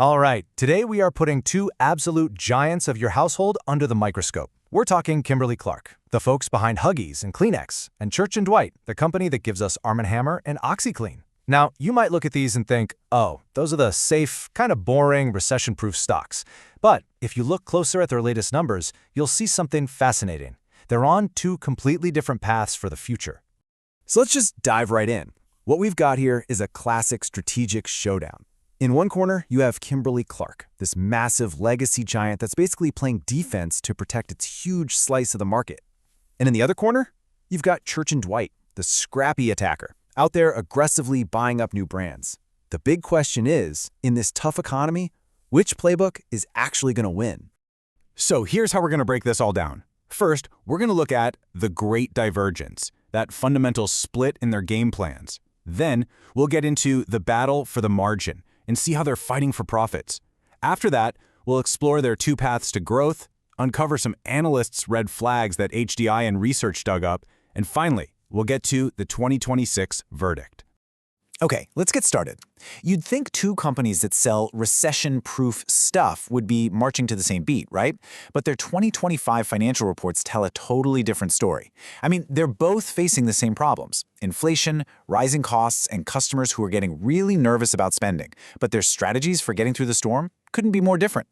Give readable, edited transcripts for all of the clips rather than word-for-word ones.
All right, today we are putting two absolute giants of your household under the microscope. We're talking Kimberly-Clark, the folks behind Huggies and Kleenex, and Church Dwight, the company that gives us Arm & Hammer and OxyClean. Now, you might look at these and think, oh, those are the safe, kind of boring, recession-proof stocks. But if you look closer at their latest numbers, you'll see something fascinating. They're on two completely different paths for the future. So let's just dive right in. What we've got here is a classic strategic showdown. In one corner, you have Kimberly-Clark, this massive legacy giant that's basically playing defense to protect its huge slice of the market. And in the other corner, you've got Church Dwight, the scrappy attacker, out there aggressively buying up new brands. The big question is, in this tough economy, which playbook is actually going to win? So here's how we're going to break this all down. First, we're going to look at the great divergence, that fundamental split in their game plans. Then, we'll get into the battle for the margin and see how they're fighting for profits. After that, we'll explore their two paths to growth, uncover some analysts' red flags that HDIN research dug up, and finally, we'll get to the 2026 verdict. Okay, let's get started. You'd think two companies that sell recession-proof stuff would be marching to the same beat, right? But their 2025 financial reports tell a totally different story. I mean, they're both facing the same problems: inflation, rising costs, and customers who are getting really nervous about spending. But their strategies for getting through the storm couldn't be more different.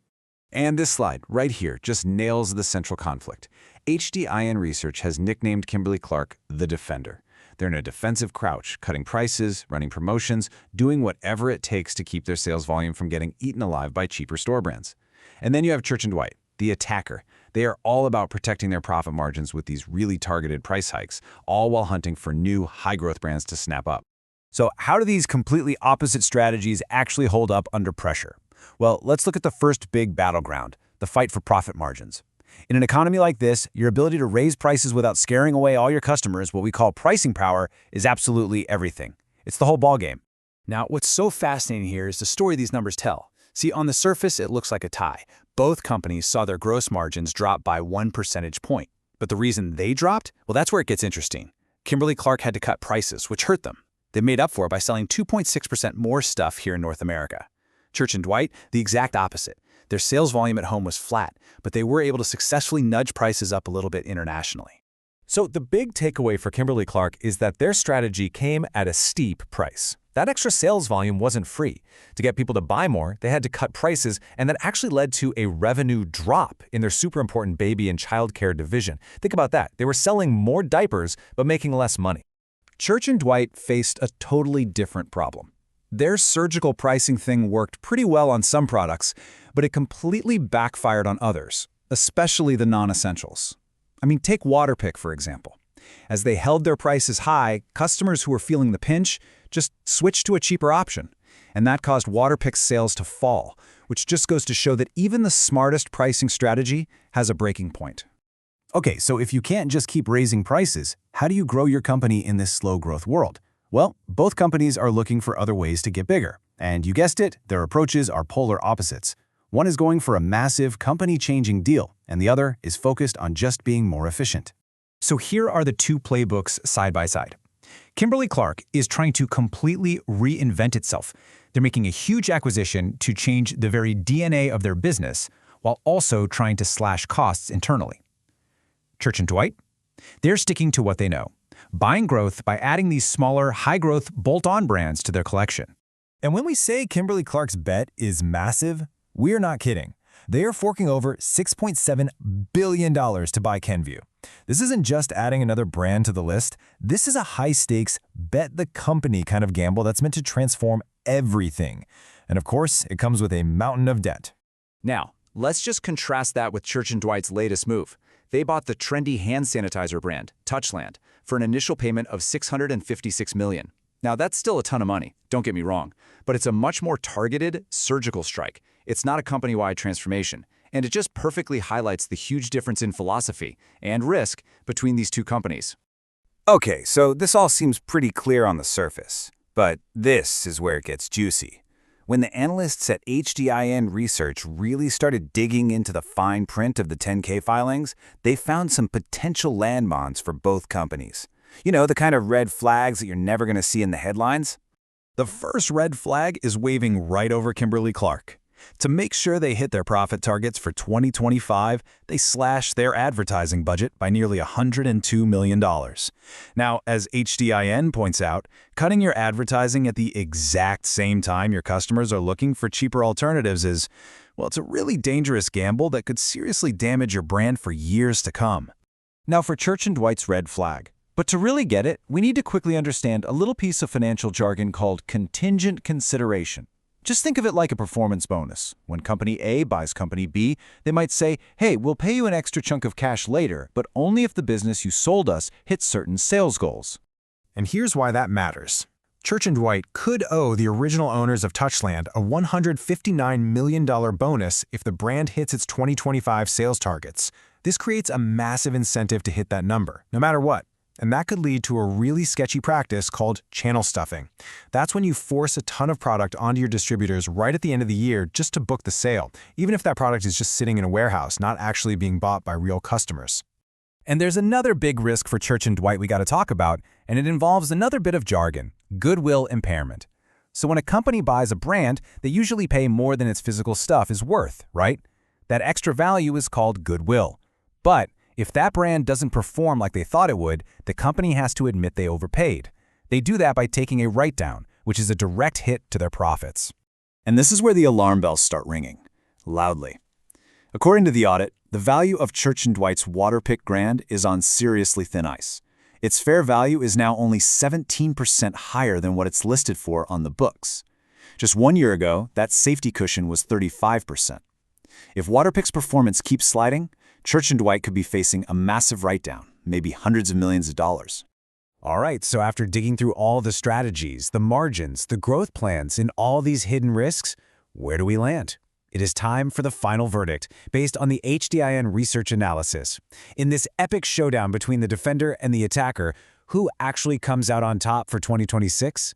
And this slide, right here, just nails the central conflict. HDIN Research has nicknamed Kimberly-Clark the Defender. They're in a defensive crouch, cutting prices, running promotions, doing whatever it takes to keep their sales volume from getting eaten alive by cheaper store brands. And then you have Church Dwight, the attacker. They are all about protecting their profit margins with these really targeted price hikes, all while hunting for new, high-growth brands to snap up. So how do these completely opposite strategies actually hold up under pressure? Well, let's look at the first big battleground, the fight for profit margins. In an economy like this, your ability to raise prices without scaring away all your customers, what we call pricing power, is absolutely everything. It's the whole ballgame. Now, what's so fascinating here is the story these numbers tell. See, on the surface, it looks like a tie. Both companies saw their gross margins drop by 1 percentage point. But the reason they dropped? Well, that's where it gets interesting. Kimberly-Clark had to cut prices, which hurt them. They made up for it by selling 2.6% more stuff here in North America. Church Dwight, the exact opposite. Their sales volume at home was flat, but they were able to successfully nudge prices up a little bit internationally. So the big takeaway for Kimberly-Clark is that their strategy came at a steep price. That extra sales volume wasn't free. To get people to buy more, they had to cut prices, and that actually led to a revenue drop in their super important baby and childcare division. Think about that. They were selling more diapers, but making less money. Church Dwight faced a totally different problem. Their surgical pricing thing worked pretty well on some products, but it completely backfired on others, especially the non-essentials. I mean, take Waterpik, for example. As they held their prices high, customers who were feeling the pinch just switched to a cheaper option, and that caused Waterpik's sales to fall, which just goes to show that even the smartest pricing strategy has a breaking point. Okay, so if you can't just keep raising prices, how do you grow your company in this slow-growth world? Well, both companies are looking for other ways to get bigger. And you guessed it, their approaches are polar opposites. One is going for a massive, company-changing deal, and the other is focused on just being more efficient. So here are the two playbooks side by side. Kimberly-Clark is trying to completely reinvent itself. They're making a huge acquisition to change the very DNA of their business, while also trying to slash costs internally. Church Dwight? They're sticking to what they know, buying growth by adding these smaller, high-growth, bolt-on brands to their collection. And when we say Kimberly-Clark's bet is massive, we're not kidding. They are forking over $6.7 billion to buy Kenvue. This isn't just adding another brand to the list. This is a high-stakes, bet-the-company kind of gamble that's meant to transform everything. And of course, it comes with a mountain of debt. Now, let's just contrast that with Church Dwight's latest move. They bought the trendy hand sanitizer brand, Touchland, for an initial payment of $656 million. Now, that's still a ton of money, don't get me wrong, but it's a much more targeted, surgical strike. It's not a company-wide transformation, and it just perfectly highlights the huge difference in philosophy and risk between these two companies. Okay, so this all seems pretty clear on the surface, but this is where it gets juicy. When the analysts at HDIN Research really started digging into the fine print of the 10K filings, they found some potential landmines for both companies. You know, the kind of red flags that you're never going to see in the headlines? The first red flag is waving right over Kimberly-Clark. To make sure they hit their profit targets for 2025, they slashed their advertising budget by nearly $102 million. Now, as HDIN points out, cutting your advertising at the exact same time your customers are looking for cheaper alternatives is, well, it's a really dangerous gamble that could seriously damage your brand for years to come. Now for Church Dwight's red flag. But to really get it, we need to quickly understand a little piece of financial jargon called contingent consideration. Just think of it like a performance bonus. When Company A buys Company B, they might say, hey, we'll pay you an extra chunk of cash later, but only if the business you sold us hits certain sales goals. And here's why that matters. Church Dwight could owe the original owners of Touchland a $159 million bonus if the brand hits its 2025 sales targets. This creates a massive incentive to hit that number, no matter what. And that could lead to a really sketchy practice called channel stuffing. That's when you force a ton of product onto your distributors right at the end of the year just to book the sale, even if that product is just sitting in a warehouse, not actually being bought by real customers. And there's another big risk for Church Dwight we got to talk about, and it involves another bit of jargon: goodwill impairment. So when a company buys a brand, they usually pay more than its physical stuff is worth, right? That extra value is called goodwill. But if that brand doesn't perform like they thought it would, the company has to admit they overpaid. They do that by taking a write-down, which is a direct hit to their profits. And this is where the alarm bells start ringing, loudly. According to the audit, the value of Church Dwight's Waterpik brand is on seriously thin ice. Its fair value is now only 17% higher than what it's listed for on the books. Just 1 year ago, that safety cushion was 35%. If Waterpik's performance keeps sliding, Church Dwight could be facing a massive write-down, maybe hundreds of millions of dollars. All right, so after digging through all the strategies, the margins, the growth plans, and all these hidden risks, where do we land? It is time for the final verdict, based on the HDIN research analysis. In this epic showdown between the defender and the attacker, who actually comes out on top for 2026?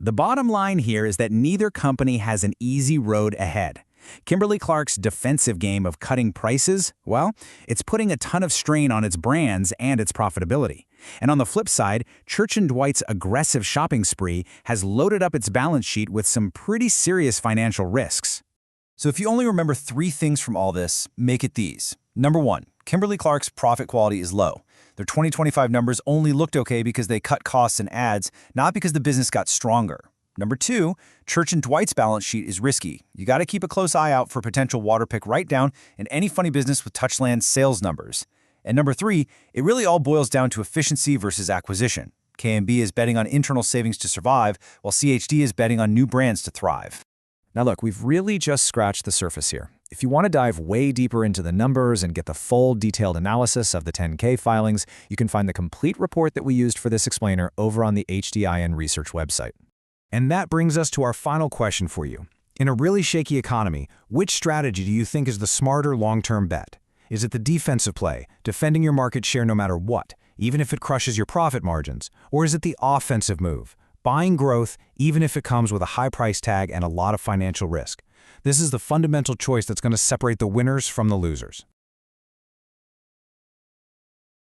The bottom line here is that neither company has an easy road ahead. Kimberly-Clark's defensive game of cutting prices, well, it's putting a ton of strain on its brands and its profitability. And on the flip side, Church Dwight's aggressive shopping spree has loaded up its balance sheet with some pretty serious financial risks. So if you only remember 3 things from all this, make it these. Number 1, Kimberly-Clark's profit quality is low. Their 2025 numbers only looked okay because they cut costs and ads, not because the business got stronger. Number 2, Church Dwight's balance sheet is risky. You got to keep a close eye out for potential Waterpik write-down and any funny business with Touchland sales numbers. And number 3, it really all boils down to efficiency versus acquisition. K&B is betting on internal savings to survive, while CHD is betting on new brands to thrive. Now look, we've really just scratched the surface here. If you want to dive way deeper into the numbers and get the full detailed analysis of the 10K filings, you can find the complete report that we used for this explainer over on the HDIN research website. And that brings us to our final question for you. In a really shaky economy, which strategy do you think is the smarter long-term bet? Is it the defensive play, defending your market share no matter what, even if it crushes your profit margins? Or is it the offensive move, buying growth even if it comes with a high price tag and a lot of financial risk? This is the fundamental choice that's going to separate the winners from the losers.